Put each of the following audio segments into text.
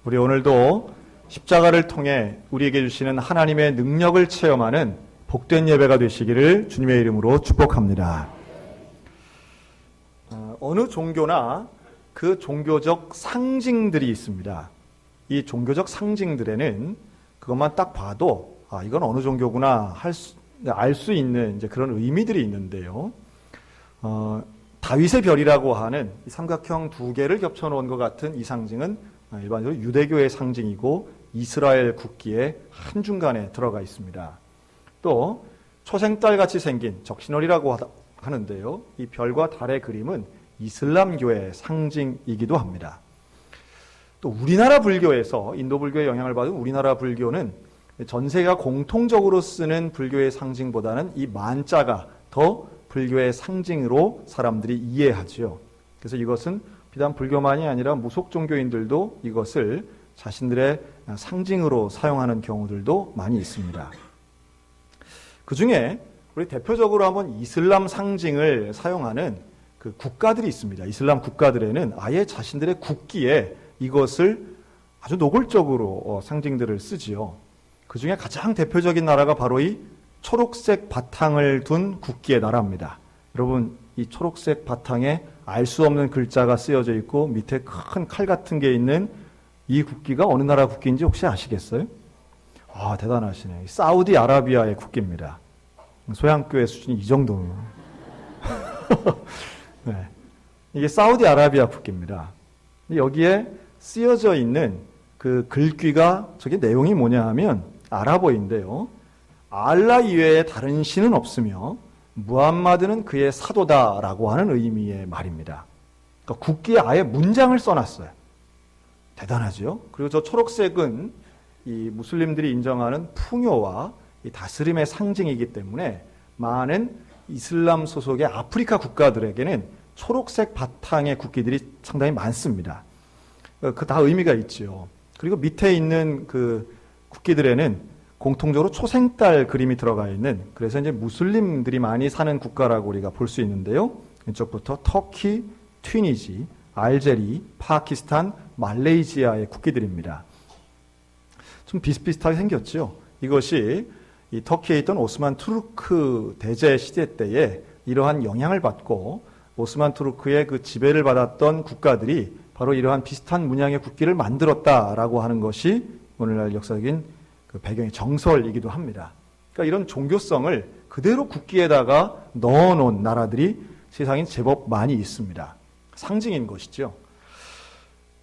우리 오늘도 십자가를 통해 우리에게 주시는 하나님의 능력을 체험하는 복된 예배가 되시기를 주님의 이름으로 축복합니다. 어느 종교나 그 종교적 상징들이 있습니다. 이 종교적 상징들에는 그것만 딱 봐도 이건 어느 종교구나 알 수 있는 이제 그런 의미들이 있는데요. 다윗의 별이라고 하는 이 삼각형 두 개를 겹쳐놓은 것 같은 이 상징은 일반적으로 유대교의 상징이고 이스라엘 국기의 한중간에 들어가 있습니다. 또 초생달같이 생긴 적신월이라고 하는데요. 이 별과 달의 그림은 이슬람교의 상징이기도 합니다. 또 우리나라 불교에서 인도 불교의 영향을 받은 우리나라 불교는 전 세계가 공통적으로 쓰는 불교의 상징보다는 이 만자가 더 불교의 상징으로 사람들이 이해하죠. 그래서 이것은 비단 불교만이 아니라 무속 종교인들도 이것을 자신들의 상징으로 사용하는 경우들도 많이 있습니다. 그 중에 우리 대표적으로 한번 이슬람 상징을 사용하는 그 국가들이 있습니다. 이슬람 국가들에는 아예 자신들의 국기에 이것을 아주 노골적으로 상징들을 쓰지요. 그 중에 가장 대표적인 나라가 바로 이 초록색 바탕을 둔 국기의 나라입니다. 여러분, 이 초록색 바탕에 알 수 없는 글자가 쓰여져 있고 밑에 큰 칼 같은 게 있는 이 국기가 어느 나라 국기인지 혹시 아시겠어요? 대단하시네. 사우디아라비아의 국기입니다. 소양교회 수준이 이 정도면. 네. 이게 사우디아라비아 국기입니다. 여기에 쓰여져 있는 그 글귀가 저게 내용이 뭐냐 하면 아랍어인데요. 알라 이외에 다른 신은 없으며 무함마드는 그의 사도다라고 하는 의미의 말입니다. 그러니까 국기에 아예 문장을 써놨어요. 대단하죠? 그리고 저 초록색은 이 무슬림들이 인정하는 풍요와 이 다스림의 상징이기 때문에 많은 이슬람 소속의 아프리카 국가들에게는 초록색 바탕의 국기들이 상당히 많습니다. 그 다 의미가 있죠. 그리고 밑에 있는 그 국기들에는 공통적으로 초생달 그림이 들어가 있는, 그래서 이제 무슬림들이 많이 사는 국가라고 우리가 볼 수 있는데요. 이쪽부터 터키, 튀니지, 알제리, 파키스탄, 말레이시아의 국기들입니다. 좀 비슷비슷하게 생겼죠. 이것이 이 터키에 있던 오스만 투르크 대제 시대 때에 이러한 영향을 받고 오스만 투르크의 그 지배를 받았던 국가들이 바로 이러한 비슷한 문양의 국기를 만들었다라고 하는 것이 오늘날 역사적인 그 배경의 정설이기도 합니다. 그러니까 이런 종교성을 그대로 국기에다가 넣어놓은 나라들이 세상에 제법 많이 있습니다. 상징인 것이죠.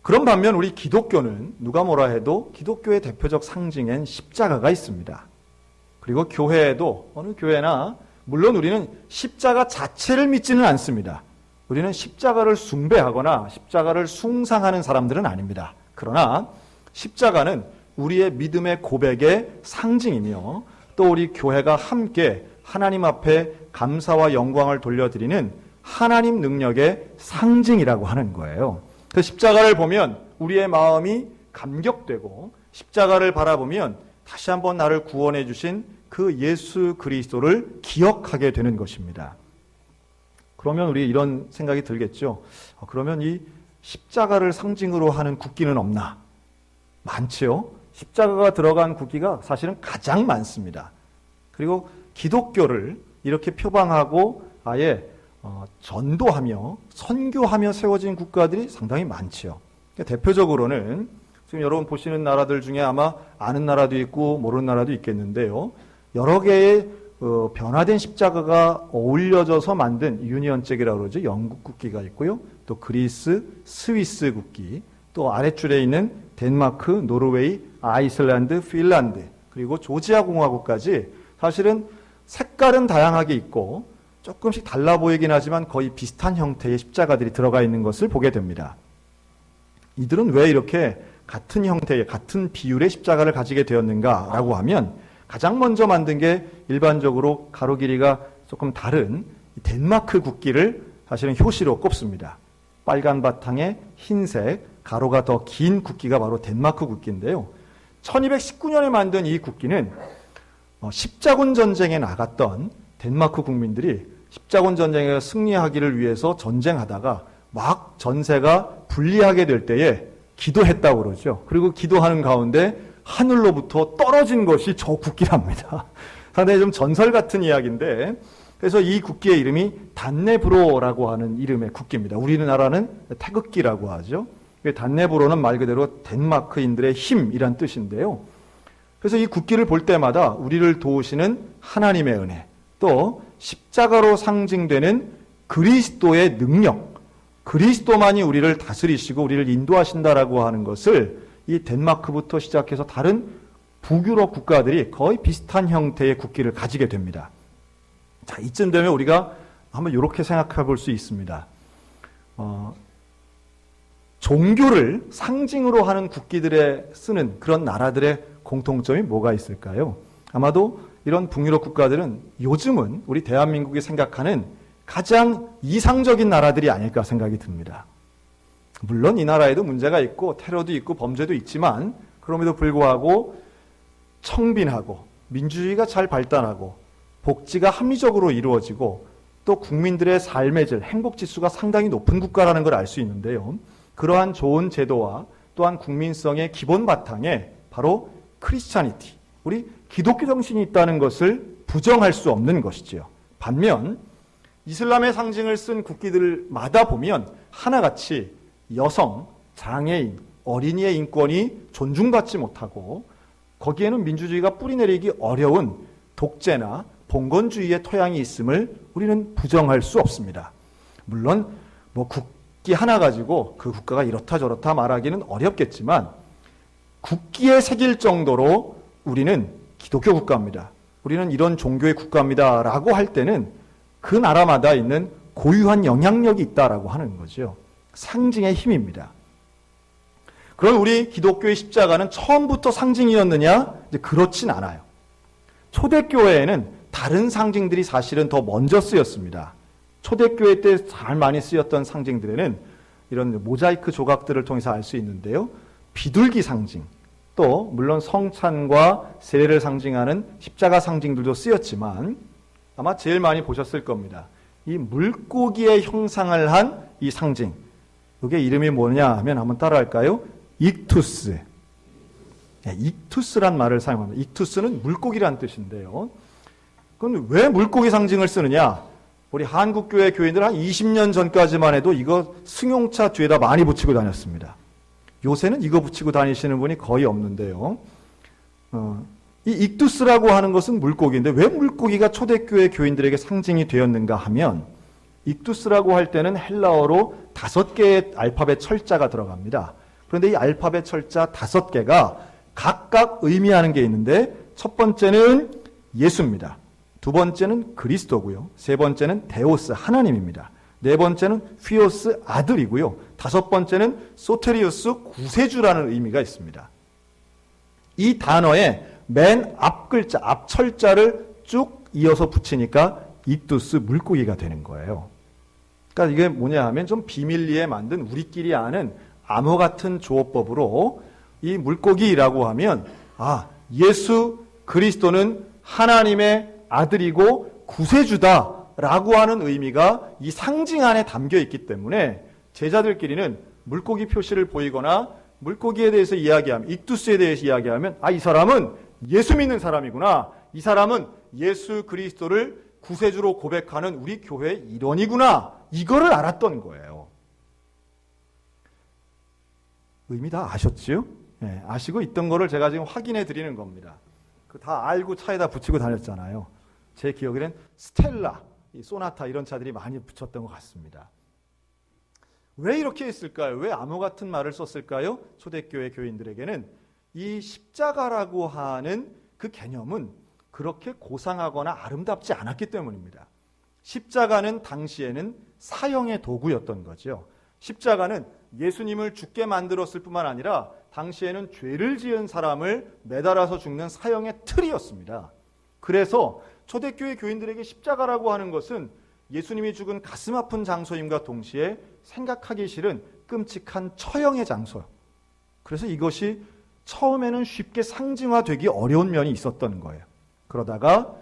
그런 반면 우리 기독교는 누가 뭐라 해도 기독교의 대표적 상징엔 십자가가 있습니다. 그리고 교회에도 어느 교회나 물론 우리는 십자가 자체를 믿지는 않습니다. 우리는 십자가를 숭배하거나 십자가를 숭상하는 사람들은 아닙니다. 그러나 십자가는 우리의 믿음의 고백의 상징이며 또 우리 교회가 함께 하나님 앞에 감사와 영광을 돌려드리는 하나님 능력의 상징이라고 하는 거예요. 그 십자가를 보면 우리의 마음이 감격되고 십자가를 바라보면 다시 한번 나를 구원해 주신 그 예수 그리스도를 기억하게 되는 것입니다. 그러면 우리 이런 생각이 들겠죠. 그러면 이 십자가를 상징으로 하는 국기는 없나? 많지요. 십자가가 들어간 국기가 사실은 가장 많습니다. 그리고 기독교를 이렇게 표방하고 아예 전도하며 선교하며 세워진 국가들이 상당히 많지요. 대표적으로는 지금 여러분 보시는 나라들 중에 아마 아는 나라도 있고 모르는 나라도 있겠는데요. 여러 개의 변화된 십자가가 어울려져서 만든 유니언잭이라고 그러죠. 영국 국기가 있고요. 또 그리스, 스위스 국기, 또 아랫줄에 있는 덴마크, 노르웨이, 아이슬란드, 핀란드, 그리고 조지아 공화국까지 사실은 색깔은 다양하게 있고 조금씩 달라 보이긴 하지만 거의 비슷한 형태의 십자가들이 들어가 있는 것을 보게 됩니다. 이들은 왜 이렇게 같은 형태의 같은 비율의 십자가를 가지게 되었는가라고 하면 가장 먼저 만든 게 일반적으로 가로 길이가 조금 다른 덴마크 국기를 사실은 효시로 꼽습니다. 빨간 바탕에 흰색, 가로가 더 긴 국기가 바로 덴마크 국기인데요. 1219년에 만든 이 국기는 십자군 전쟁에 나갔던 덴마크 국민들이 십자군 전쟁에 승리하기를 위해서 전쟁하다가 막 전세가 불리하게 될 때에 기도했다고 그러죠. 그리고 기도하는 가운데 하늘로부터 떨어진 것이 저 국기랍니다. 상당히 좀 전설 같은 이야기인데, 그래서 이 국기의 이름이 단네브로라고 하는 이름의 국기입니다. 우리나라는 태극기라고 하죠. 단네브로는 말 그대로 덴마크인들의 힘이란 뜻인데요. 그래서 이 국기를 볼 때마다 우리를 도우시는 하나님의 은혜, 또 십자가로 상징되는 그리스도의 능력, 그리스도만이 우리를 다스리시고 우리를 인도하신다라고 하는 것을 이 덴마크부터 시작해서 다른 북유럽 국가들이 거의 비슷한 형태의 국기를 가지게 됩니다. 자, 이쯤 되면 우리가 한번 이렇게 생각해 볼 수 있습니다. 종교를 상징으로 하는 국기들에 쓰는 그런 나라들의 공통점이 뭐가 있을까요? 아마도 이런 북유럽 국가들은 요즘은 우리 대한민국이 생각하는 가장 이상적인 나라들이 아닐까 생각이 듭니다. 물론 이 나라에도 문제가 있고 테러도 있고 범죄도 있지만 그럼에도 불구하고 청빈하고 민주주의가 잘 발달하고 복지가 합리적으로 이루어지고 또 국민들의 삶의 질, 행복지수가 상당히 높은 국가라는 걸 알 수 있는데요. 그러한 좋은 제도와 또한 국민성의 기본 바탕에 바로 크리스찬이티, 우리 기독교 정신이 있다는 것을 부정할 수 없는 것이지요. 반면 이슬람의 상징을 쓴 국기들마다 보면 하나같이 여성, 장애인, 어린이의 인권이 존중받지 못하고 거기에는 민주주의가 뿌리내리기 어려운 독재나 봉건주의의 토양이 있음을 우리는 부정할 수 없습니다. 물론 국기 하나 가지고 그 국가가 이렇다 저렇다 말하기는 어렵겠지만 국기에 새길 정도로 우리는 기독교 국가입니다. 우리는 이런 종교의 국가입니다 라고 할 때는 그 나라마다 있는 고유한 영향력이 있다라고 하는 거죠. 상징의 힘입니다. 그럼 우리 기독교의 십자가는 처음부터 상징이었느냐? 이제 그렇진 않아요. 초대교회에는 다른 상징들이 사실은 더 먼저 쓰였습니다. 초대교회 때 잘 많이 쓰였던 상징들에는 이런 모자이크 조각들을 통해서 알 수 있는데요. 비둘기 상징, 또 물론 성찬과 세례를 상징하는 십자가 상징들도 쓰였지만 아마 제일 많이 보셨을 겁니다. 이 물고기의 형상을 한 이 상징, 이게 이름이 뭐냐 하면 한번 따라할까요? 익투스. 네, 익투스란 말을 사용합니다. 익투스는 물고기란 뜻인데요. 그럼 왜 물고기 상징을 쓰느냐? 우리 한국교회 교인들 한 20년 전까지만 해도 이거 승용차 뒤에다 많이 붙이고 다녔습니다. 요새는 이거 붙이고 다니시는 분이 거의 없는데요. 이 익투스라고 하는 것은 물고기인데 왜 물고기가 초대교회 교인들에게 상징이 되었는가 하면 익투스라고 할 때는 헬라어로 5개의 알파벳 철자가 들어갑니다. 그런데 이 알파벳 철자 5개가 각각 의미하는 게 있는데 첫 번째는 예수입니다. 두 번째는 그리스도고요. 세 번째는 데오스, 하나님입니다. 네 번째는 피오스, 아들이고요. 다섯 번째는 소테리우스, 구세주라는 의미가 있습니다. 이 단어의 맨 앞 글자, 앞 철자를 쭉 이어서 붙이니까 익투스, 물고기가 되는 거예요. 그러니까 이게 뭐냐 하면 좀 비밀리에 만든 우리끼리 아는 암호 같은 조어법으로 이 물고기라고 하면 예수 그리스도는 하나님의 아들이고 구세주다라고 하는 의미가 이 상징 안에 담겨 있기 때문에 제자들끼리는 물고기 표시를 보이거나 물고기에 대해서 이야기하면, 익투스에 대해서 이야기하면 이 사람은 예수 믿는 사람이구나, 이 사람은 예수 그리스도를 구세주로 고백하는 우리 교회의 일원이구나, 이거를 알았던 거예요. 의미 다 아셨지요? 네, 아시고 있던 거를 제가 지금 확인해 드리는 겁니다. 다 알고 차에다 붙이고 다녔잖아요. 제 기억에는 스텔라, 소나타 이런 차들이 많이 붙였던 것 같습니다. 왜 이렇게 했을까요? 왜 암호 같은 말을 썼을까요? 초대교회 교인들에게는 이 십자가라고 하는 그 개념은 그렇게 고상하거나 아름답지 않았기 때문입니다. 십자가는 당시에는 사형의 도구였던 거죠. 십자가는 예수님을 죽게 만들었을 뿐만 아니라 당시에는 죄를 지은 사람을 매달아서 죽는 사형의 틀이었습니다. 그래서 초대교회 교인들에게 십자가라고 하는 것은 예수님이 죽은 가슴 아픈 장소임과 동시에 생각하기 싫은 끔찍한 처형의 장소. 그래서 이것이 처음에는 쉽게 상징화되기 어려운 면이 있었던 거예요. 그러다가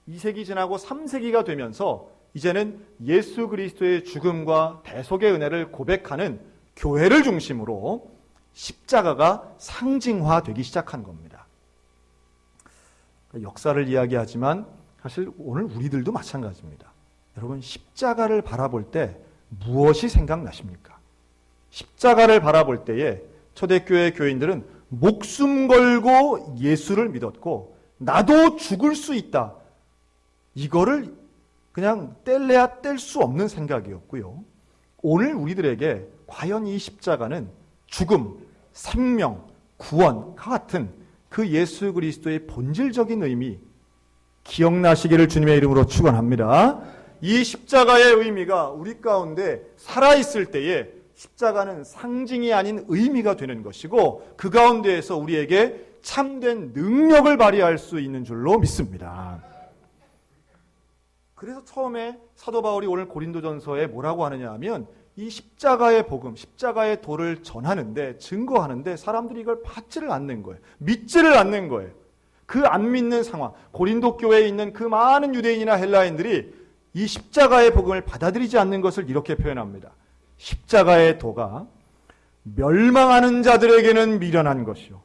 2세기 지나고 3세기가 되면서 이제는 예수 그리스도의 죽음과 대속의 은혜를 고백하는 교회를 중심으로 십자가가 상징화되기 시작한 겁니다. 역사를 이야기하지만 사실 오늘 우리들도 마찬가지입니다. 여러분, 십자가를 바라볼 때 무엇이 생각나십니까? 십자가를 바라볼 때에 초대교회 교인들은 목숨 걸고 예수를 믿었고 나도 죽을 수 있다. 이거를 그냥 뗄래야 뗄 수 없는 생각이었고요. 오늘 우리들에게 과연 이 십자가는 죽음, 생명, 구원과 같은 그 예수 그리스도의 본질적인 의미 기억나시기를 주님의 이름으로 축원합니다. 이 십자가의 의미가 우리 가운데 살아있을 때에 십자가는 상징이 아닌 의미가 되는 것이고 그 가운데에서 우리에게 참된 능력을 발휘할 수 있는 줄로 믿습니다. 그래서 처음에 사도 바울이 오늘 고린도전서에 뭐라고 하느냐 하면 이 십자가의 복음, 십자가의 도를 전하는데 증거하는데 사람들이 이걸 받지를 않는 거예요. 믿지를 않는 거예요. 그 안 믿는 상황, 고린도 교회에 있는 그 많은 유대인이나 헬라인들이 이 십자가의 복음을 받아들이지 않는 것을 이렇게 표현합니다. 십자가의 도가 멸망하는 자들에게는 미련한 것이요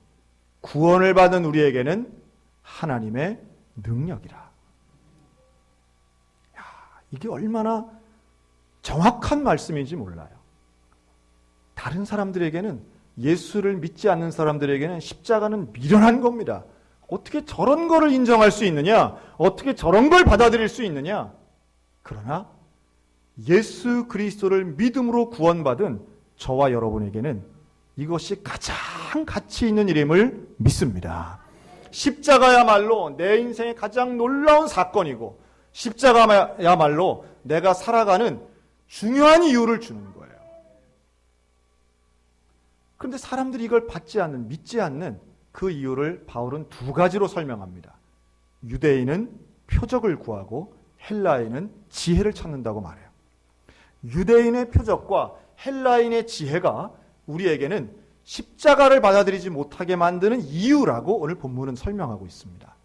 구원을 받은 우리에게는 하나님의 능력이라. 야, 이게 얼마나 정확한 말씀인지 몰라요. 다른 사람들에게는, 예수를 믿지 않는 사람들에게는 십자가는 미련한 겁니다. 어떻게 저런 거를 인정할 수 있느냐? 어떻게 저런 걸 받아들일 수 있느냐? 그러나 예수 그리스도를 믿음으로 구원받은 저와 여러분에게는 이것이 가장 가치 있는 일임을 믿습니다. 십자가야말로 내 인생의 가장 놀라운 사건이고 십자가야말로 내가 살아가는 중요한 이유를 주는 거예요. 그런데 사람들이 이걸 받지 않는, 믿지 않는 그 이유를 바울은 두 가지로 설명합니다. 유대인은 표적을 구하고 헬라인은 지혜를 찾는다고 말해요. 유대인의 표적과 헬라인의 지혜가 우리에게는 십자가를 받아들이지 못하게 만드는 이유라고 오늘 본문은 설명하고 있습니다.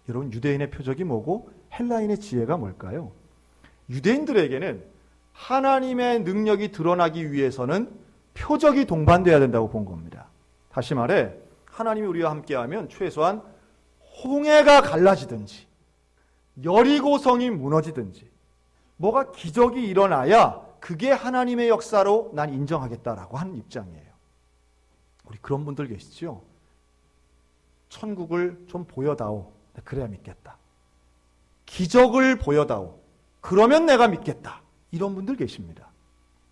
여러분, 유대인의 표적이 뭐고 헬라인의 지혜가 뭘까요? 유대인들에게는 하나님의 능력이 드러나기 위해서는 표적이 동반돼야 된다고 본 겁니다. 다시 말해 하나님이 우리와 함께하면 최소한 홍해가 갈라지든지 여리고성이 무너지든지 뭐가 기적이 일어나야 그게 하나님의 역사로 난 인정하겠다라고 하는 입장이에요. 우리 그런 분들 계시죠? 천국을 좀 보여다오. 그래야 믿겠다. 기적을 보여다오. 그러면 내가 믿겠다. 이런 분들 계십니다.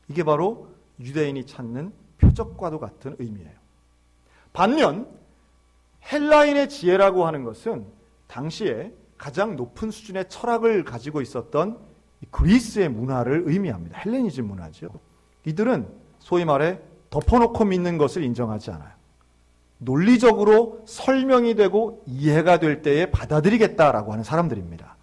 이게 바로 유대인이 찾는 표적과도 같은 의미예요. 반면 헬라인의 지혜라고 하는 것은 당시에 가장 높은 수준의 철학을 가지고 있었던 그리스의 문화를 의미합니다. 헬레니즘 문화죠. 이들은 소위 말해 덮어놓고 믿는 것을 인정하지 않아요. 논리적으로 설명이 되고 이해가 될 때에 받아들이겠다라고 하는 사람들입니다.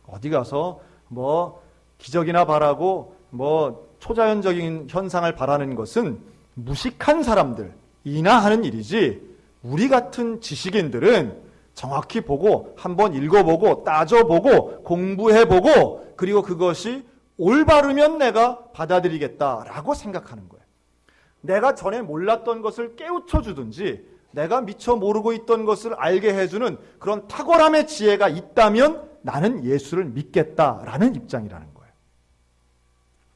어디 가서 뭐 기적이나 바라고 뭐 초자연적인 현상을 바라는 것은 무식한 사람들이나 하는 일이지, 우리 같은 지식인들은 정확히 보고 한번 읽어보고 따져보고 공부해보고 그리고 그것이 올바르면 내가 받아들이겠다라고 생각하는 거예요. 내가 전에 몰랐던 것을 깨우쳐 주든지 내가 미처 모르고 있던 것을 알게 해주는 그런 탁월함의 지혜가 있다면 나는 예수를 믿겠다라는 입장이라는 거예요.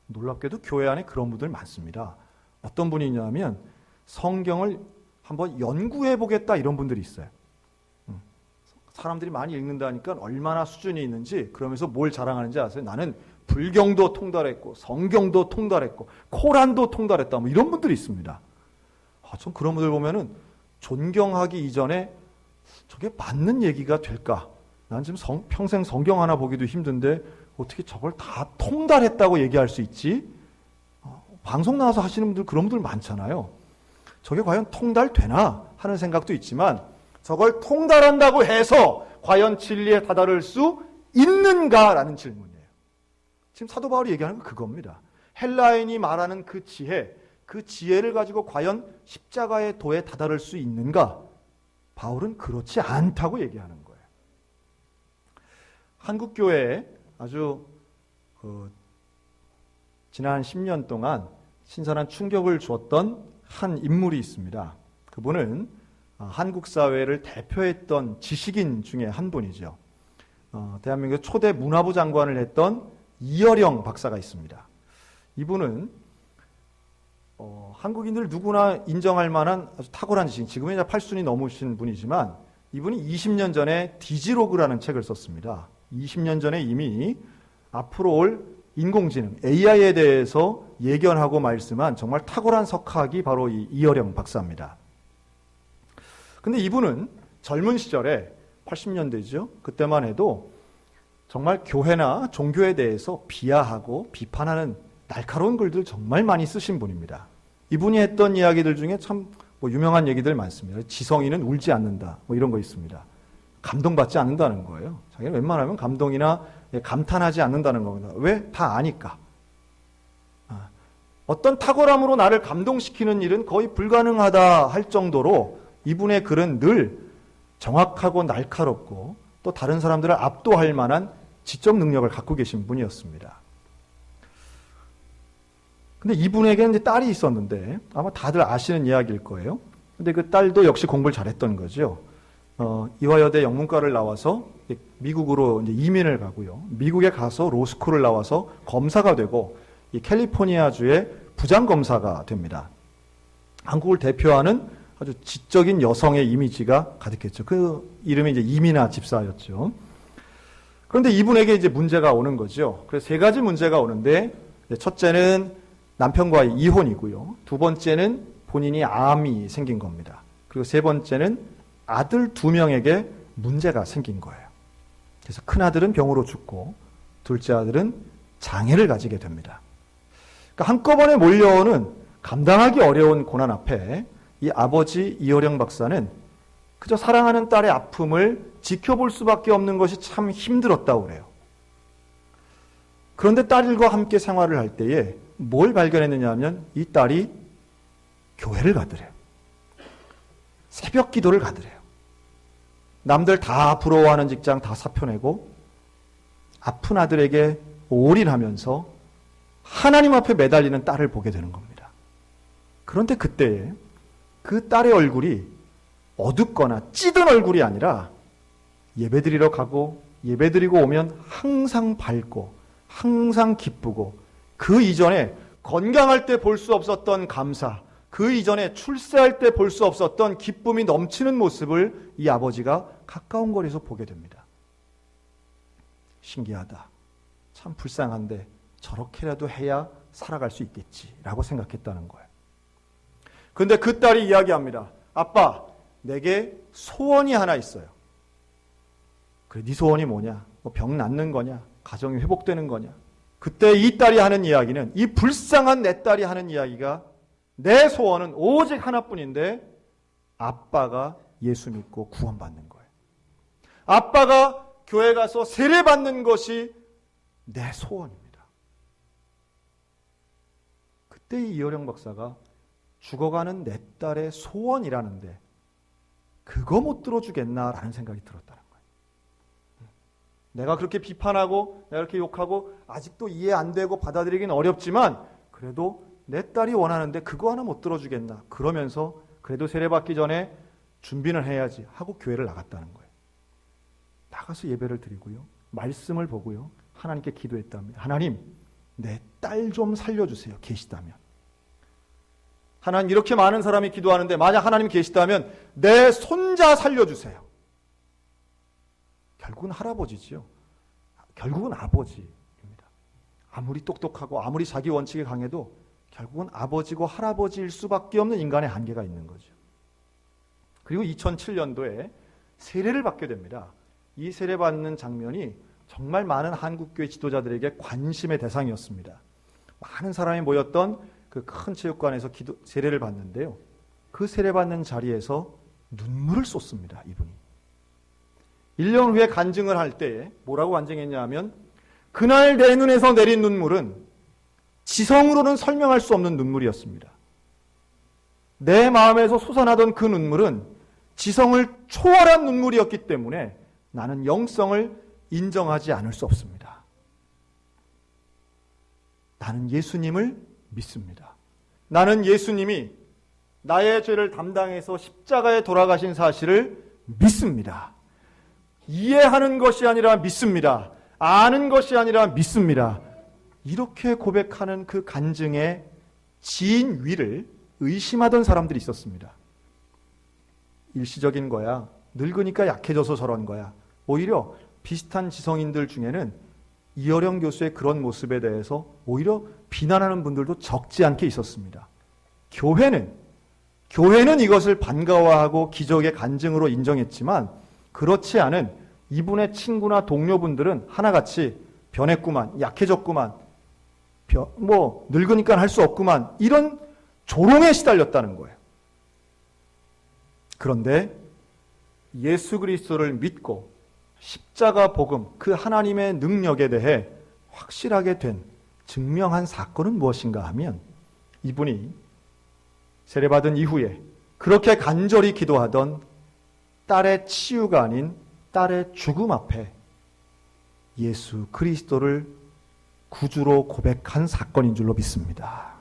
놀랍게도 교회 안에 그런 분들 많습니다. 어떤 분이 있냐면 성경을 한번 연구해 보겠다 이런 분들이 있어요. 사람들이 많이 읽는다니까 얼마나 수준이 있는지 그러면서 뭘 자랑하는지 아세요? 나는 불경도 통달했고 성경도 통달했고 코란도 통달했다 뭐 이런 분들이 있습니다. 전 그런 분들 보면은 존경하기 이전에 저게 맞는 얘기가 될까? 난 지금 평생 성경 하나 보기도 힘든데 어떻게 저걸 다 통달했다고 얘기할 수 있지? 방송 나와서 하시는 분들 그런 분들 많잖아요. 저게 과연 통달되나 하는 생각도 있지만 저걸 통달한다고 해서 과연 진리에 다다를 수 있는가라는 질문이에요. 지금 사도 바울이 얘기하는 건 그겁니다. 헬라인이 말하는 그 지혜, 그 지혜를 가지고 과연 십자가의 도에 다다를 수 있는가? 바울은 그렇지 않다고 얘기하는 거예요. 한국 교회에 아주 지난 10년 동안 신선한 충격을 주었던 한 인물이 있습니다. 그분은 한국 사회를 대표했던 지식인 중에 한 분이죠. 대한민국 초대 문화부 장관을 했던 이어령 박사가 있습니다. 이분은 한국인들 누구나 인정할 만한 아주 탁월한 지식, 지금은 이제 80이 넘으신 분이지만 이분이 20년 전에 디지로그라는 책을 썼습니다. 20년 전에 이미 앞으로 올 인공지능, AI에 대해서 예견하고 말씀한 정말 탁월한 석학이 바로 이 이어령 박사입니다. 근데 이분은 젊은 시절에 80년대죠. 그때만 해도 정말 교회나 종교에 대해서 비하하고 비판하는 날카로운 글들 정말 많이 쓰신 분입니다. 이분이 했던 이야기들 중에 참 유명한 얘기들 많습니다. 지성이는 울지 않는다. 이런 거 있습니다. 감동받지 않는다는 거예요. 자기는 웬만하면 감동이나 감탄하지 않는다는 겁니다. 왜? 다 아니까. 어떤 탁월함으로 나를 감동시키는 일은 거의 불가능하다 할 정도로 이분의 글은 늘 정확하고 날카롭고 또 다른 사람들을 압도할 만한 지적 능력을 갖고 계신 분이었습니다. 근데 이분에게는 이제 딸이 있었는데 아마 다들 아시는 이야기일 거예요. 근데 그 딸도 역시 공부를 잘했던 거죠. 이화여대 영문과를 나와서 미국으로 이제 이민을 가고요. 미국에 가서 로스쿨을 나와서 검사가 되고 이 캘리포니아주의 부장검사가 됩니다. 한국을 대표하는 아주 지적인 여성의 이미지가 가득했죠. 그 이름이 이제 이민아 집사였죠. 그런데 이분에게 이제 문제가 오는 거죠. 그래서 세 가지 문제가 오는데 첫째는 남편과의 이혼이고요. 두 번째는 본인이 암이 생긴 겁니다. 그리고 세 번째는 아들 2명에게 문제가 생긴 거예요. 그래서 큰아들은 병으로 죽고 둘째 아들은 장애를 가지게 됩니다. 그러니까 한꺼번에 몰려오는 감당하기 어려운 고난 앞에 이 아버지 이어령 박사는 그저 사랑하는 딸의 아픔을 지켜볼 수밖에 없는 것이 참 힘들었다고 그래요. 그런데 딸과 함께 생활을 할 때에 뭘 발견했느냐 하면 이 딸이 교회를 가더래요. 새벽 기도를 가더래요. 남들 다 부러워하는 직장 다 사표내고 아픈 아들에게 올인하면서 하나님 앞에 매달리는 딸을 보게 되는 겁니다. 그런데 그때에 그 딸의 얼굴이 어둡거나 찌든 얼굴이 아니라 예배드리러 가고 예배드리고 오면 항상 밝고 항상 기쁘고 그 이전에 건강할 때 볼 수 없었던 감사, 그 이전에 출세할 때 볼 수 없었던 기쁨이 넘치는 모습을 이 아버지가 가까운 거리에서 보게 됩니다. 신기하다. 참 불쌍한데 저렇게라도 해야 살아갈 수 있겠지라고 생각했다는 거예요. 그런데 그 딸이 이야기합니다. 아빠, 내게 소원이 하나 있어요. 그래, 네 소원이 뭐냐? 병 낫는 거냐? 가정이 회복되는 거냐? 그때 이 딸이 하는 이야기는, 이 불쌍한 내 딸이 하는 이야기가 내 소원은 오직 하나뿐인데 아빠가 예수 믿고 구원받는 거예요. 아빠가 교회 가서 세례받는 것이 내 소원입니다. 그때 이 이어령 박사가 죽어가는 내 딸의 소원이라는데 그거 못 들어주겠나라는 생각이 들었다는 거예요. 내가 그렇게 비판하고 내가 그렇게 욕하고 아직도 이해 안 되고 받아들이긴 어렵지만 그래도 내 딸이 원하는데 그거 하나 못 들어주겠나. 그러면서 그래도 세례받기 전에 준비는 해야지 하고 교회를 나갔다는 거예요. 나가서 예배를 드리고요. 말씀을 보고요. 하나님께 기도했답니다. 하나님, 내 딸 좀 살려주세요. 계시다면. 하나님, 이렇게 많은 사람이 기도하는데 만약 하나님 계시다면 내 손자 살려주세요. 결국은 할아버지지요. 결국은 아버지입니다. 아무리 똑똑하고 아무리 자기 원칙이 강해도 결국은 아버지고 할아버지일 수밖에 없는 인간의 한계가 있는 거죠. 그리고 2007년도에 세례를 받게 됩니다. 이 세례받는 장면이 정말 많은 한국교회 지도자들에게 관심의 대상이었습니다. 많은 사람이 모였던 그 큰 체육관에서 세례를 받는데요. 그 세례받는 자리에서 눈물을 쏟습니다. 이분이. 1년 후에 간증을 할 때에 뭐라고 간증했냐 하면 그날 내 눈에서 내린 눈물은 지성으로는 설명할 수 없는 눈물이었습니다. 내 마음에서 솟아나던 그 눈물은 지성을 초월한 눈물이었기 때문에 나는 영성을 인정하지 않을 수 없습니다. 나는 예수님을 믿습니다. 나는 예수님이 나의 죄를 담당해서 십자가에 돌아가신 사실을 믿습니다. 이해하는 것이 아니라 믿습니다. 아는 것이 아니라 믿습니다. 이렇게 고백하는 그 간증의 진위를 의심하던 사람들이 있었습니다. 일시적인 거야. 늙으니까 약해져서 저런 거야. 오히려 비슷한 지성인들 중에는 이어령 교수의 그런 모습에 대해서 오히려 비난하는 분들도 적지 않게 있었습니다. 교회는 이것을 반가워하고 기적의 간증으로 인정했지만 그렇지 않은 이분의 친구나 동료분들은 하나같이 변했구만, 약해졌구만, 늙으니까 할 수 없구만, 이런 조롱에 시달렸다는 거예요. 그런데 예수 그리스도를 믿고 십자가 복음, 그 하나님의 능력에 대해 확실하게 된 증명한 사건은 무엇인가 하면 이분이 세례받은 이후에 그렇게 간절히 기도하던 딸의 치유가 아닌 딸의 죽음 앞에 예수 그리스도를 구주로 고백한 사건인 줄로 믿습니다.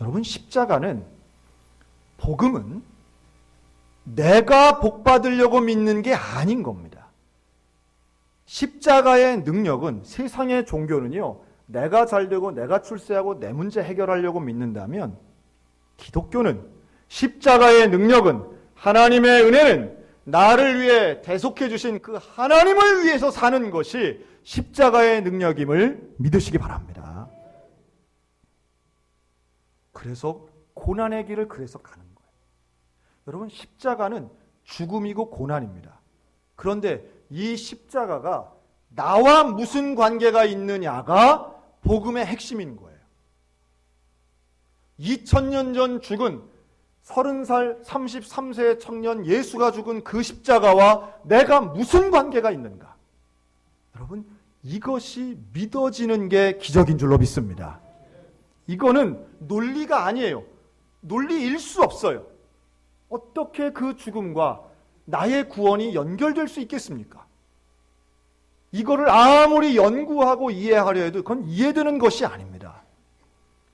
여러분, 십자가는, 복음은 내가 복받으려고 믿는 게 아닌 겁니다. 십자가의 능력은, 세상의 종교는요, 내가 잘되고 내가 출세하고 내 문제 해결하려고 믿는다면, 기독교는, 십자가의 능력은, 하나님의 은혜는 나를 위해 대속해 주신 그 하나님을 위해서 사는 것이 십자가의 능력임을 믿으시기 바랍니다. 그래서 고난의 길을 그래서 가는 거예요. 여러분, 십자가는 죽음이고 고난입니다. 그런데 이 십자가가 나와 무슨 관계가 있느냐가 복음의 핵심인 거예요. 2000년 전 죽은 30살, 33세의 청년 예수가 죽은 그 십자가와 내가 무슨 관계가 있는가? 여러분, 이것이 믿어지는 게 기적인 줄로 믿습니다. 이거는 논리가 아니에요. 논리일 수 없어요. 어떻게 그 죽음과 나의 구원이 연결될 수 있겠습니까? 이거를 아무리 연구하고 이해하려 해도 그건 이해되는 것이 아닙니다.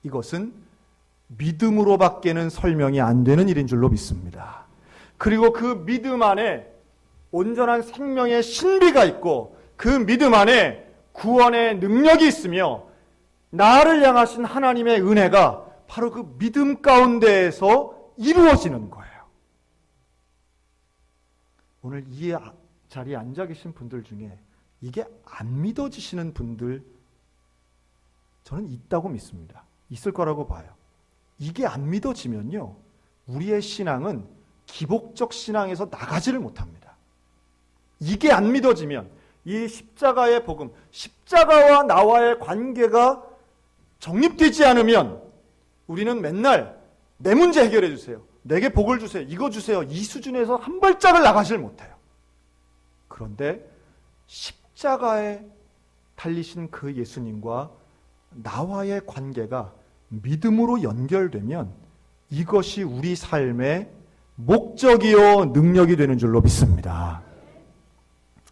이것은 믿음으로밖에는 설명이 안 되는 일인 줄로 믿습니다. 그리고 그 믿음 안에 온전한 생명의 신비가 있고 그 믿음 안에 구원의 능력이 있으며 나를 향하신 하나님의 은혜가 바로 그 믿음 가운데에서 이루어지는 거예요. 오늘 이 자리에 앉아 계신 분들 중에 이게 안 믿어지시는 분들 저는 있다고 믿습니다. 있을 거라고 봐요. 이게 안 믿어지면요, 우리의 신앙은 기복적 신앙에서 나가지를 못합니다. 이게 안 믿어지면 이 십자가의 복음, 십자가와 나와의 관계가 정립되지 않으면 우리는 맨날 내 문제 해결해 주세요, 내게 복을 주세요, 이거 주세요, 이 수준에서 한 발짝을 나가질 못해요. 그런데 십자가에 달리신 그 예수님과 나와의 관계가 믿음으로 연결되면 이것이 우리 삶의 목적이요 능력이 되는 줄로 믿습니다.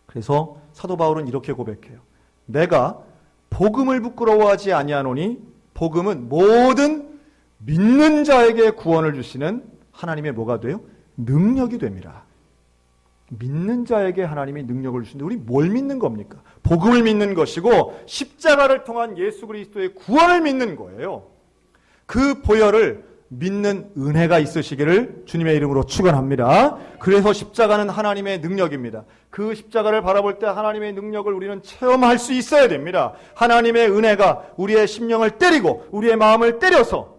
그래서 사도 바울은 이렇게 고백해요. 내가 복음을 부끄러워하지 아니하노니 복음은 모든 믿는 자에게 구원을 주시는 하나님의 뭐가 돼요? 능력이 됩니다. 믿는 자에게 하나님이 능력을 주시는데 우리 뭘 믿는 겁니까? 복음을 믿는 것이고 십자가를 통한 예수 그리스도의 구원을 믿는 거예요. 그 보혈을 믿는 은혜가 있으시기를 주님의 이름으로 축원합니다. 그래서 십자가는 하나님의 능력입니다. 그 십자가를 바라볼 때 하나님의 능력을 우리는 체험할 수 있어야 됩니다. 하나님의 은혜가 우리의 심령을 때리고 우리의 마음을 때려서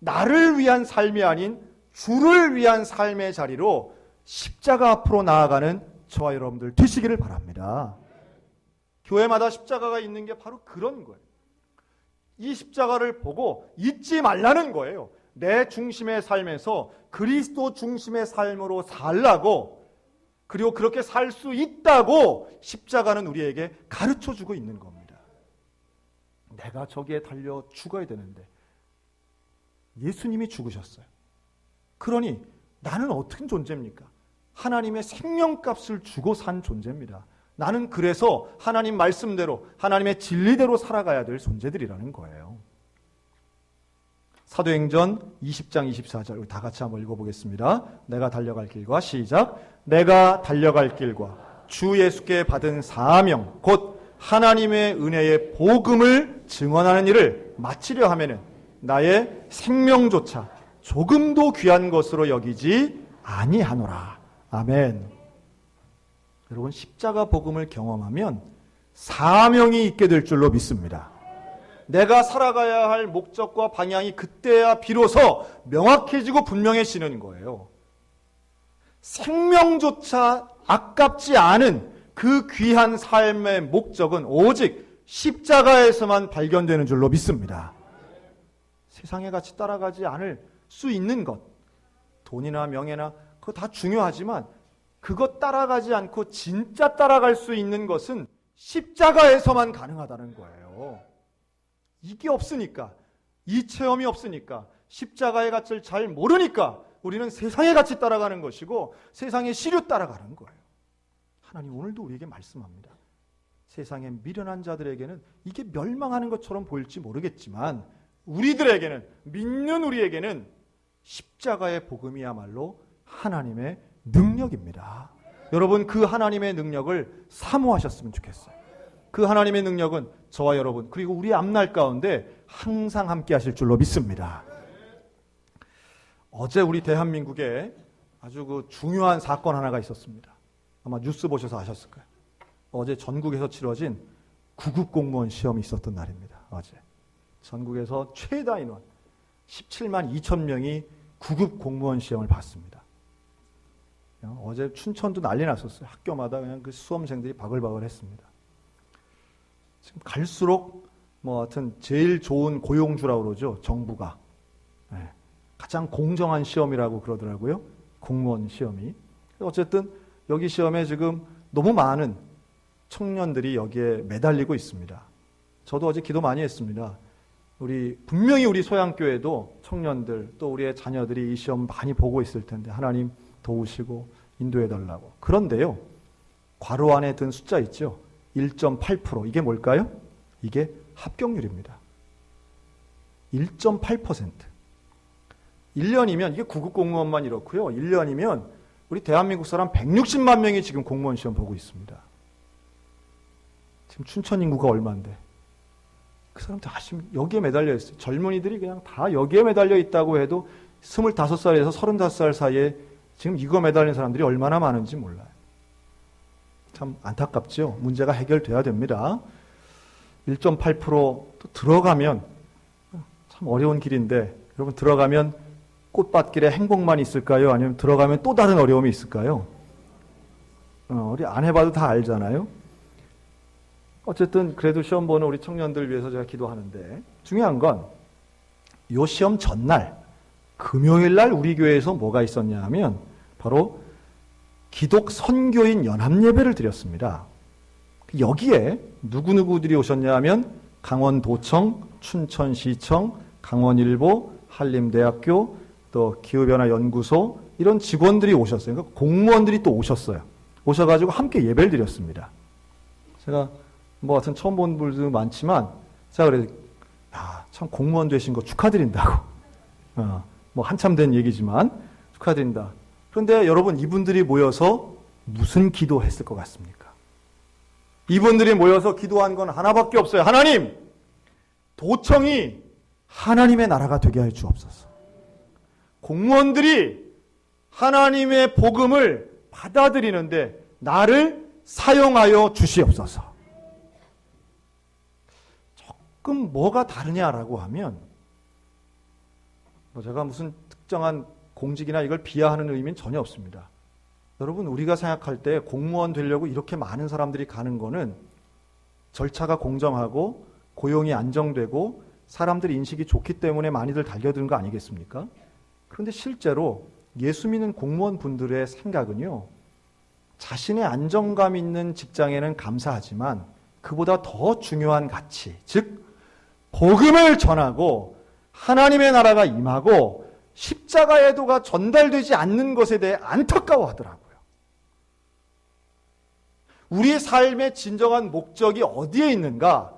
나를 위한 삶이 아닌 주를 위한 삶의 자리로 십자가 앞으로 나아가는 저와 여러분들 되시기를 바랍니다. 교회마다 십자가가 있는 게 바로 그런 거예요. 이 십자가를 보고 잊지 말라는 거예요. 내 중심의 삶에서 그리스도 중심의 삶으로 살라고, 그리고 그렇게 살 수 있다고 십자가는 우리에게 가르쳐주고 있는 겁니다. 내가 저기에 달려 죽어야 되는데 예수님이 죽으셨어요. 그러니 나는 어떤 존재입니까? 하나님의 생명값을 주고 산 존재입니다. 나는 그래서 하나님 말씀대로 하나님의 진리대로 살아가야 될 존재들이라는 거예요. 사도행전 20장 24절 우리 다 같이 한번 읽어보겠습니다. 내가 달려갈 길과 시작. 내가 달려갈 길과 주 예수께 받은 사명 곧 하나님의 은혜의 복음을 증언하는 일을 마치려 하면은 나의 생명조차 조금도 귀한 것으로 여기지 아니하노라. 아멘. 여러분 십자가 복음을 경험하면 사명이 있게 될 줄로 믿습니다. 내가 살아가야 할 목적과 방향이 그때야 비로소 명확해지고 분명해지는 거예요. 생명조차 아깝지 않은 그 귀한 삶의 목적은 오직 십자가에서만 발견되는 줄로 믿습니다. 세상의 가치 따라가지 않을 수 있는 것, 돈이나 명예나 그거 다 중요하지만 그것 따라가지 않고 진짜 따라갈 수 있는 것은 십자가에서만 가능하다는 거예요. 이게 없으니까, 이 체험이 없으니까, 십자가의 가치를 잘 모르니까 우리는 세상의 가치 따라가는 것이고 세상의 시류 따라가는 거예요. 하나님 오늘도 우리에게 말씀합니다. 세상의 미련한 자들에게는 이게 멸망하는 것처럼 보일지 모르겠지만 우리들에게는, 믿는 우리에게는 십자가의 복음이야말로 하나님의 능력입니다. 여러분 그 하나님의 능력을 사모하셨으면 좋겠어요. 그 하나님의 능력은 저와 여러분 그리고 우리 앞날 가운데 항상 함께 하실 줄로 믿습니다. 어제 우리 대한민국에 아주 그 중요한 사건 하나가 있었습니다. 아마 뉴스 보셔서 아셨을 거예요. 어제 전국에서 치러진 구급 공무원 시험이 있었던 날입니다. 어제 전국에서 최다 인원 17만 2천 명이 구급 공무원 시험을 봤습니다. 어제 춘천도 난리 났었어요. 학교마다 그냥 그 수험생들이 바글바글 했습니다. 지금 갈수록 하여튼 제일 좋은 고용주라고 그러죠. 정부가. 가장 공정한 시험이라고 그러더라고요. 공무원 시험이. 어쨌든 여기 시험에 지금 너무 많은 청년들이 여기에 매달리고 있습니다. 저도 어제 기도 많이 했습니다. 분명히 우리 소양교회도 청년들 또 우리의 자녀들이 이 시험 많이 보고 있을 텐데 하나님 도우시고 인도해달라고. 그런데요. 괄호 안에 든 숫자 있죠. 1.8%. 이게 뭘까요? 이게 합격률입니다. 1.8%. 1년이면 이게 구급 공무원만 이렇고요. 1년이면 우리 대한민국 사람 160만 명이 지금 공무원 시험 보고 있습니다. 지금 춘천 인구가 얼마인데 그 사람 다 지금 여기에 매달려 있어요. 젊은이들이 그냥 다 여기에 매달려 있다고 해도 25살에서 35살 사이에 지금 이거 매달린 사람들이 얼마나 많은지 몰라요. 참 안타깝죠. 문제가 해결돼야 됩니다. 1.8% 또 들어가면 참 어려운 길인데 여러분 들어가면 꽃밭길에 행복만 있을까요? 아니면 들어가면 또 다른 어려움이 있을까요? 우리 안 해봐도 다 알잖아요. 어쨌든 그래도 시험 보는 우리 청년들 위해서 제가 기도하는데 중요한 건 이 시험 전날 금요일 날 우리 교회에서 뭐가 있었냐 하면 바로 기독 선교인 연합예배를 드렸습니다. 여기에 누구누구들이 오셨냐 하면 강원도청, 춘천시청, 강원일보, 한림대학교, 또 기후변화연구소 이런 직원들이 오셨어요. 그러니까 공무원들이 또 오셨어요. 오셔가지고 함께 예배를 드렸습니다. 제가 하여튼 처음 본 분들도 많지만 제가 그래서 참 공무원 되신 거 축하드린다고. 한참 된 얘기지만 축하드린다. 그런데 여러분 이분들이 모여서 무슨 기도했을 것 같습니까? 이분들이 모여서 기도한 건 하나밖에 없어요. 하나님! 도청이 하나님의 나라가 되게 할 주옵소서. 공무원들이 하나님의 복음을 받아들이는데 나를 사용하여 주시옵소서. 조금 뭐가 다르냐라고 하면 제가 무슨 특정한 공직이나 이걸 비하하는 의미는 전혀 없습니다. 여러분 우리가 생각할 때 공무원 되려고 이렇게 많은 사람들이 가는 거는 절차가 공정하고 고용이 안정되고 사람들 인식이 좋기 때문에 많이들 달려드는 거 아니겠습니까? 그런데 실제로 예수 믿는 공무원 분들의 생각은요. 자신의 안정감 있는 직장에는 감사하지만 그보다 더 중요한 가치, 즉 복음을 전하고 하나님의 나라가 임하고 십자가의 도가 전달되지 않는 것에 대해 안타까워하더라고요. 우리의 삶의 진정한 목적이 어디에 있는가?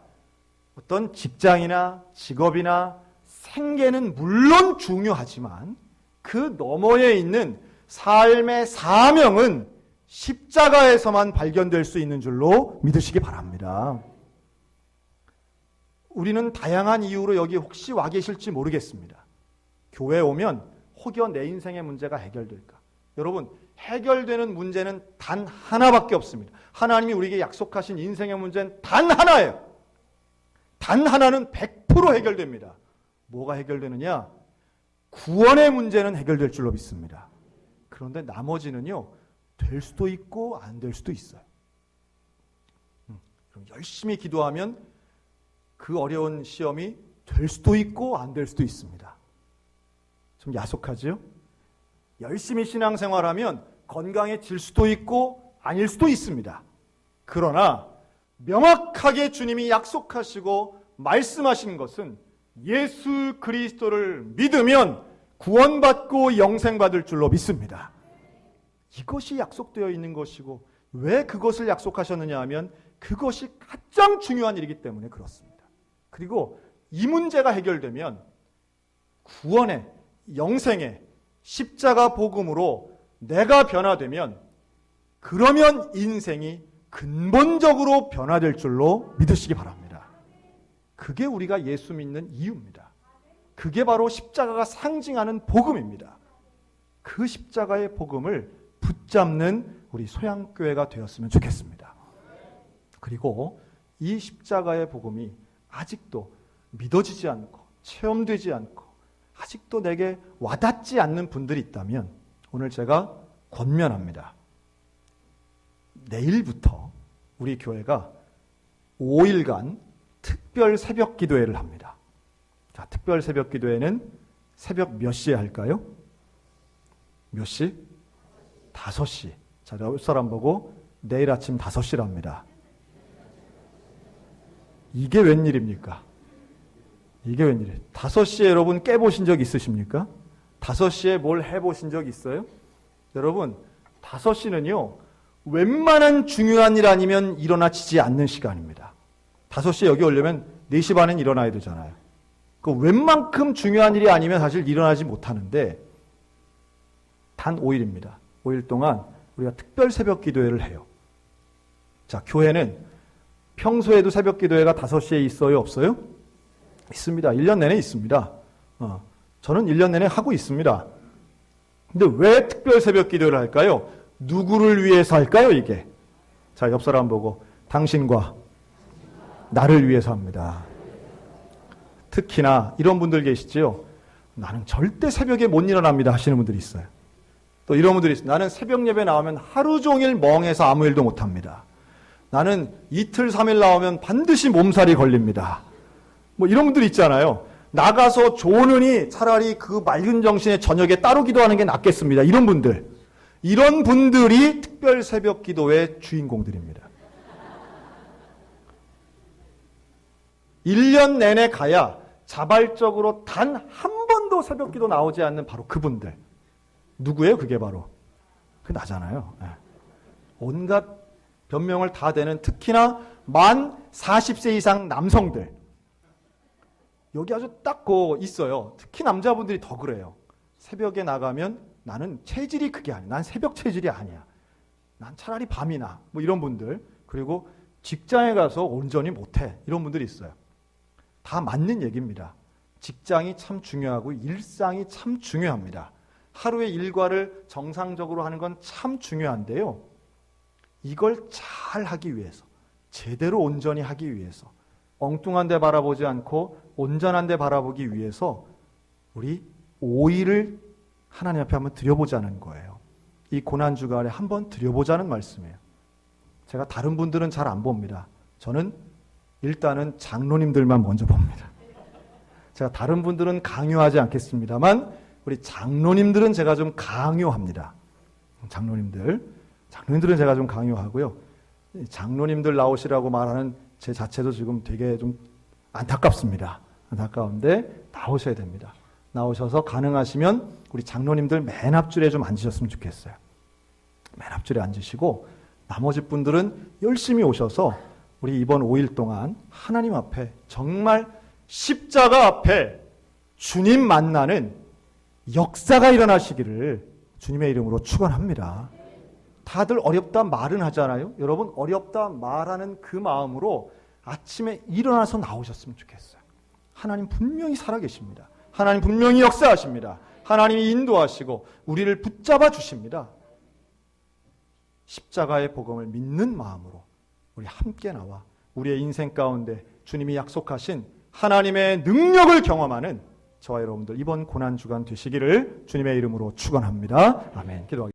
어떤 직장이나 직업이나 생계는 물론 중요하지만 그 너머에 있는 삶의 사명은 십자가에서만 발견될 수 있는 줄로 믿으시기 바랍니다. 우리는 다양한 이유로 여기 혹시 와 계실지 모르겠습니다. 교회에 오면 혹여 내 인생의 문제가 해결될까? 여러분, 해결되는 문제는 단 하나밖에 없습니다. 하나님이 우리에게 약속하신 인생의 문제는 단 하나예요. 단 하나는 100% 해결됩니다. 뭐가 해결되느냐? 구원의 문제는 해결될 줄로 믿습니다. 그런데 나머지는요, 될 수도 있고 안 될 수도 있어요. 그럼 열심히 기도하면 그 어려운 시험이 될 수도 있고 안 될 수도 있습니다. 좀 야속하지요? 열심히 신앙생활하면 건강해질 수도 있고 아닐 수도 있습니다. 그러나 명확하게 주님이 약속하시고 말씀하신 것은 예수 그리스도를 믿으면 구원받고 영생받을 줄로 믿습니다. 이것이 약속되어 있는 것이고 왜 그것을 약속하셨느냐 하면 그것이 가장 중요한 일이기 때문에 그렇습니다. 그리고 이 문제가 해결되면 구원의 영생의 십자가 복음으로 내가 변화되면 그러면 인생이 근본적으로 변화될 줄로 믿으시기 바랍니다. 그게 우리가 예수 믿는 이유입니다. 그게 바로 십자가가 상징하는 복음입니다. 그 십자가의 복음을 붙잡는 우리 소양교회가 되었으면 좋겠습니다. 그리고 이 십자가의 복음이 아직도 믿어지지 않고 체험되지 않고 아직도 내게 와닿지 않는 분들이 있다면 오늘 제가 권면합니다. 내일부터 우리 교회가 5일간 특별 새벽 기도회를 합니다. 자, 특별 새벽 기도회는 새벽 몇 시에 할까요? 몇 시? 5시. 자, 옆 사람 보고 내일 아침 5시랍니다. 이게 웬일입니까? 이게 웬일이에요? 5시에 여러분 깨보신 적 있으십니까? 5시에 뭘 해보신 적 있어요? 여러분, 5시는요, 웬만한 중요한 일 아니면 일어나지지 않는 시간입니다. 5시에 여기 오려면 4시 반엔 일어나야 되잖아요. 그 웬만큼 중요한 일이 아니면 사실 일어나지 못하는데 단 5일입니다. 5일 동안 우리가 특별 새벽 기도회를 해요. 자, 교회는 평소에도 새벽 기도회가 5시에 있어요? 없어요? 있습니다. 1년 내내 있습니다. 저는 1년 내내 하고 있습니다. 근데 왜 특별 새벽 기도회를 할까요? 누구를 위해서 할까요, 이게? 자, 옆 사람 보고 당신과 나를 위해서 합니다. 특히나 이런 분들 계시죠? 나는 절대 새벽에 못 일어납니다 하시는 분들이 있어요. 또 이런 분들이 있어요. 나는 새벽 예배 나오면 하루 종일 멍해서 아무 일도 못합니다. 나는 이틀, 3일 나오면 반드시 몸살이 걸립니다. 뭐 이런 분들 있잖아요. 나가서 조느니 차라리 그 맑은 정신에 저녁에 따로 기도하는 게 낫겠습니다. 이런 분들. 이런 분들이 특별 새벽 기도의 주인공들입니다. 1년 내내 가야 자발적으로 단 한 번도 새벽 기도 나오지 않는 바로 그분들. 누구예요? 그게 바로. 그게 나잖아요. 온갖 변명을 다 대는 특히나 만 40세 이상 남성들. 여기 아주 딱 있어요. 특히 남자분들이 더 그래요. 새벽에 나가면 나는 체질이 그게 아니야. 난 새벽 체질이 아니야. 난 차라리 밤이나 뭐 이런 분들. 그리고 직장에 가서 온전히 못해. 이런 분들이 있어요. 다 맞는 얘기입니다. 직장이 참 중요하고 일상이 참 중요합니다. 하루의 일과를 정상적으로 하는 건 참 중요한데요. 이걸 잘 하기 위해서, 제대로 온전히 하기 위해서, 엉뚱한 데 바라보지 않고 온전한 데 바라보기 위해서 우리 5일을 하나님 앞에 한번 드려보자는 거예요. 이 고난주간에 한번 드려보자는 말씀이에요. 제가 다른 분들은 잘 안 봅니다. 저는 일단은 장로님들만 먼저 봅니다. 제가 다른 분들은 강요하지 않겠습니다만 우리 장로님들은 제가 좀 강요합니다. 장로님들은 제가 좀 강요하고요. 장로님들 나오시라고 말하는 제 자체도 지금 되게 좀 안타깝습니다. 안타까운데 나오셔야 됩니다. 나오셔서 가능하시면 우리 장로님들 맨 앞줄에 좀 앉으셨으면 좋겠어요. 맨 앞줄에 앉으시고 나머지 분들은 열심히 오셔서 우리 이번 5일 동안 하나님 앞에 정말 십자가 앞에 주님 만나는 역사가 일어나시기를 주님의 이름으로 축원합니다. 다들 어렵다 말은 하잖아요. 여러분 어렵다 말하는 그 마음으로 아침에 일어나서 나오셨으면 좋겠어요. 하나님 분명히 살아계십니다. 하나님 분명히 역사하십니다. 하나님이 인도하시고 우리를 붙잡아 주십니다. 십자가의 복음을 믿는 마음으로 우리 함께 나와 우리의 인생 가운데 주님이 약속하신 하나님의 능력을 경험하는 저와 여러분들 이번 고난주간 되시기를 주님의 이름으로 축원합니다. 아멘. 기도하겠습니다.